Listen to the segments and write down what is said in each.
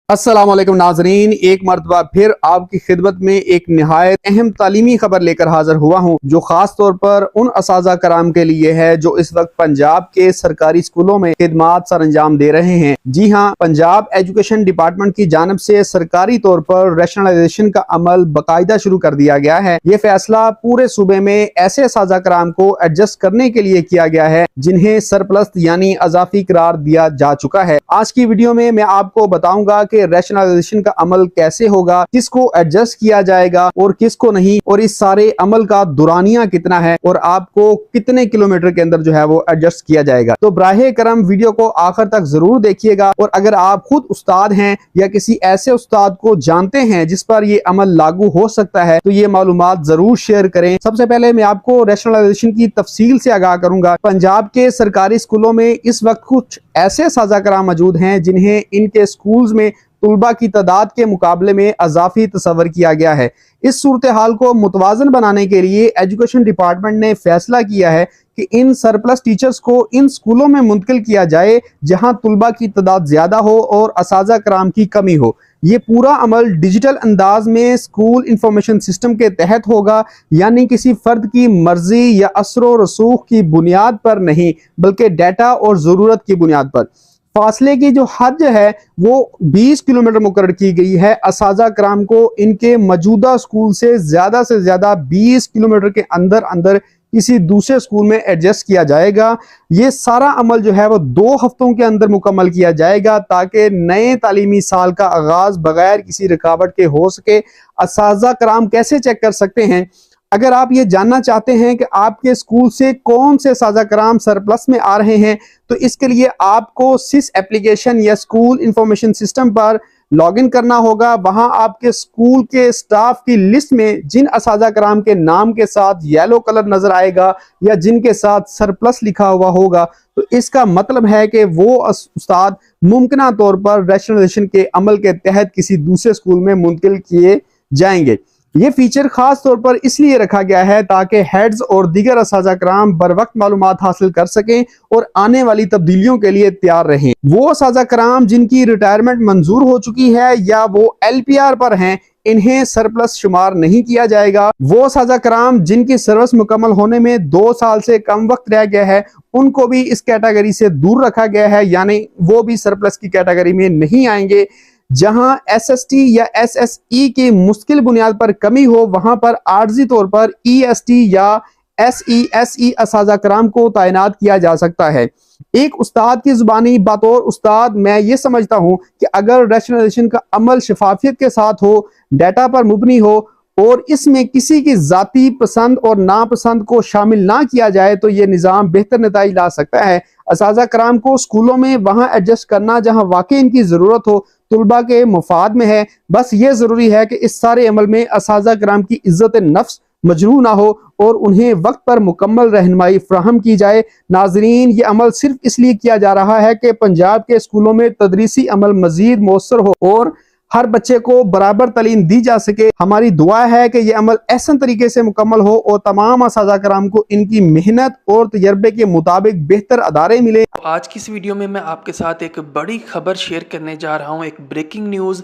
अस्सलाम वालेकुम नाजरीन, एक मरतबा फिर आपकी खिदमत में एक निहायत अहम तालीमी खबर लेकर हाजिर हुआ हूँ जो खास तौर पर उन असाजा कराम के लिए है जो इस वक्त पंजाब के सरकारी स्कूलों में खिदमात सर अंजाम दे रहे हैं। जी हाँ, पंजाब एजुकेशन डिपार्टमेंट की जानिब से सरकारी तौर पर रैशनलाइजेशन का अमल बाकायदा शुरू कर दिया गया है। ये फैसला पूरे सूबे में ऐसे असाजा कराम को एडजस्ट करने के लिए किया गया है जिन्हें सरप्लस यानी अजाफी करार दिया जा चुका है। आज की वीडियो में मैं आपको बताऊंगा कि रैशनलाइजेशन का अमल कैसे होगा, किसको एडजस्ट किया जाएगा और किसको नहीं, और इस सारे अमल का दुरानिया कितना है और आपको कितने किलोमीटर के अंदर जो है वो एडजस्ट किया जाएगा। तो बराहे करम वीडियो को आखिर तक जरूर देखिएगा, और अगर आप खुद उस्ताद हैं या किसी ऐसे उस्ताद को जानते हैं जिस पर ये अमल लागू हो सकता है तो ये मालूमात जरूर शेयर करें। सबसे पहले मैं आपको रैशनलाइजेशन की तफसील से आगाह करूंगा। पंजाब के सरकारी स्कूलों में इस वक्त कुछ ऐसे साजा कराम मौजूद हैं जिन्हें इनके स्कूल्स में तुलबा की तादाद के मुकाबले में अजाफी तस्वर किया गया है। इस सूरत हाल को मुतवाजन बनाने के लिए एजुकेशन डिपार्टमेंट ने फैसला किया है कि इन सरप्लस टीचर्स को इन स्कूलों में मुंतकिल किया जाए जहां तुलबा की तादाद ज्यादा हो और असाजा कराम की कमी हो। ये पूरा अमल डिजिटल अंदाज में स्कूल इंफॉर्मेशन सिस्टम के तहत होगा, यानी किसी फर्द की मर्जी या असरो रसूख की बुनियाद पर नहीं बल्कि डाटा और जरूरत की बुनियाद पर। फासले की जो हद है वो 20 किलोमीटर मुकर्रर की गई है। असाजा कराम को इनके मौजूदा स्कूल से ज्यादा 20 किलोमीटर के अंदर अंदर किसी दूसरे स्कूल में एडजस्ट किया जाएगा। ये सारा अमल जो है वो 2 हफ्तों के अंदर मुकम्मल किया जाएगा ताकि नए तालीमी साल का आगाज बगैर किसी रुकावट के हो सके। असाजा कराम कैसे चेक कर सकते हैं? अगर आप ये जानना चाहते हैं कि आपके स्कूल से कौन से साजा कराम सरप्लस में आ रहे हैं तो इसके लिए आपको सिस एप्लीकेशन या स्कूल इंफॉर्मेशन सिस्टम पर लॉगिन करना होगा। वहां आपके स्कूल के स्टाफ की लिस्ट में जिन असाजा कराम के नाम के साथ येलो कलर नजर आएगा या जिनके साथ सरप्लस लिखा हुआ होगा तो इसका मतलब है कि वो उस्ताद मुमकिना तौर पर रैशनलाइजेशन के अमल के तहत किसी दूसरे स्कूल में मुंतकिल किए जाएंगे। ये फीचर खास तौर पर इसलिए रखा गया है ताकि हेड्स और दीगर असाजा कराम बर वक्त मालूमात हासिल कर सकें और आने वाली तब्दीलियों के लिए तैयार रहें। वो असाजा कराम जिनकी रिटायरमेंट मंजूर हो चुकी है या वो LPR पर हैं, इन्हें सरप्लस शुमार नहीं किया जाएगा। वो साजा कराम जिनकी सर्विस मुकम्मल होने में 2 साल से कम वक्त रह गया है उनको भी इस कैटेगरी से दूर रखा गया है, यानी वो भी सरप्लस की कैटेगरी में नहीं आएंगे। जहां SST या SSE की मुश्किल बुनियाद पर कमी हो वहां पर आर्जी तौर पर EST या SESE असाजा कराम को तैनात किया जा सकता है। एक उस्ताद की जुबानी बतौर उस्ताद मैं ये समझता हूं कि अगर रैशनलाइजेशन का अमल शफाफियत के साथ हो, डाटा पर मुबनी हो और इसमें किसी की जाती पसंद और नापसंद को शामिल ना किया जाए तो ये निज़ाम बेहतर नतीजे ला सकता है। असाजा कराम को स्कूलों में वहां एडजस्ट करना जहां वाकई इनकी जरूरत हो, तुलबा के मुफाद में है। बस ये जरूरी है कि इस सारे अमल में असाजा कराम की इज्जत नफ्स मजरू ना हो और उन्हें वक्त पर मुकम्मल रहनुमाई फ्राहम की जाए। नाजरीन, ये अमल सिर्फ इसलिए किया जा रहा है कि पंजाब के स्कूलों में तदरीसी अमल मजीद मौसर हो और हर बच्चे को बराबर तालीम दी जा सके। हमारी दुआ है कि यह अमल ऐसा तरीके से मुकम्मल हो और तमाम असाजा कराम को इनकी मेहनत और तजर्बे के मुताबिक बेहतर अदारे मिले। आज की इस वीडियो में मैं आपके साथ एक बड़ी खबर शेयर करने जा रहा हूँ, एक ब्रेकिंग न्यूज़,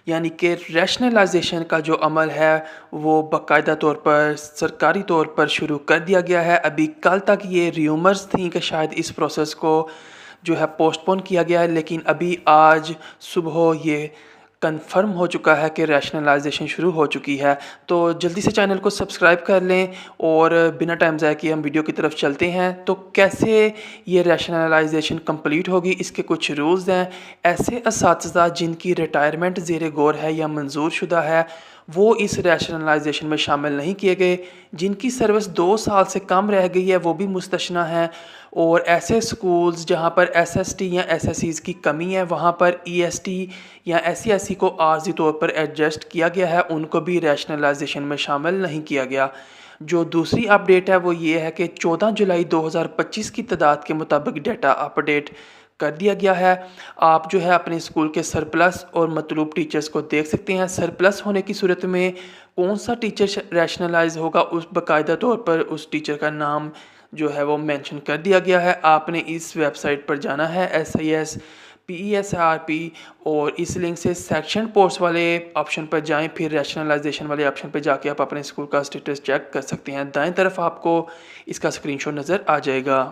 यानी कि रैशनलाइजेशन का जो अमल है वो बाकायदा तौर पर सरकारी तौर पर शुरू कर दिया गया है। अभी कल तक ये र्यूमर्स थी कि शायद इस प्रोसेस को जो है पोस्टपोन किया गया है, लेकिन अभी आज सुबह ये कंफर्म हो चुका है कि रैशनलाइजेशन शुरू हो चुकी है। तो जल्दी से चैनल को सब्सक्राइब कर लें और बिना टाइम ज़ाया किए हम वीडियो की तरफ चलते हैं। तो कैसे ये रैशनलाइजेशन कंप्लीट होगी, इसके कुछ रूल्स हैं। ऐसे असातिज़ा जिनकी रिटायरमेंट ज़ेर गौर है या मंजूर शुदा है वो इस रैशनलाइजेशन में शामिल नहीं किए गए। जिनकी सर्विस 2 साल से कम रह गई है वो भी मुस्तशना है, और ऐसे स्कूल्स जहां पर SST या SSEs की कमी है वहां पर EST या SESE को आर्जी तौर पर एडजस्ट किया गया है, उनको भी रैशनलाइजेशन में शामिल नहीं किया गया। जो दूसरी अपडेट है वो ये है कि 14 जुलाई 2025 की तादाद के मुताबिक डाटा अपडेट कर दिया गया है। आप जो है अपने स्कूल के सरप्लस और मतलूब टीचर्स को देख सकते हैं। सरप्लस होने की सूरत में कौन सा टीचर रैशनलाइज होगा उस बाकायदा तौर पर उस टीचर का नाम जो है वो मेंशन कर दिया गया है। आपने इस वेबसाइट पर जाना है SIS PESRP और इस लिंक से सेक्शन पोस्ट वाले ऑप्शन पर जाएं, फिर रैशनलाइजेशन वाले ऑप्शन पर जाके आप अपने स्कूल का स्टेटस चेक कर सकते हैं। दाएं तरफ आपको इसका स्क्रीनशॉट नज़र आ जाएगा।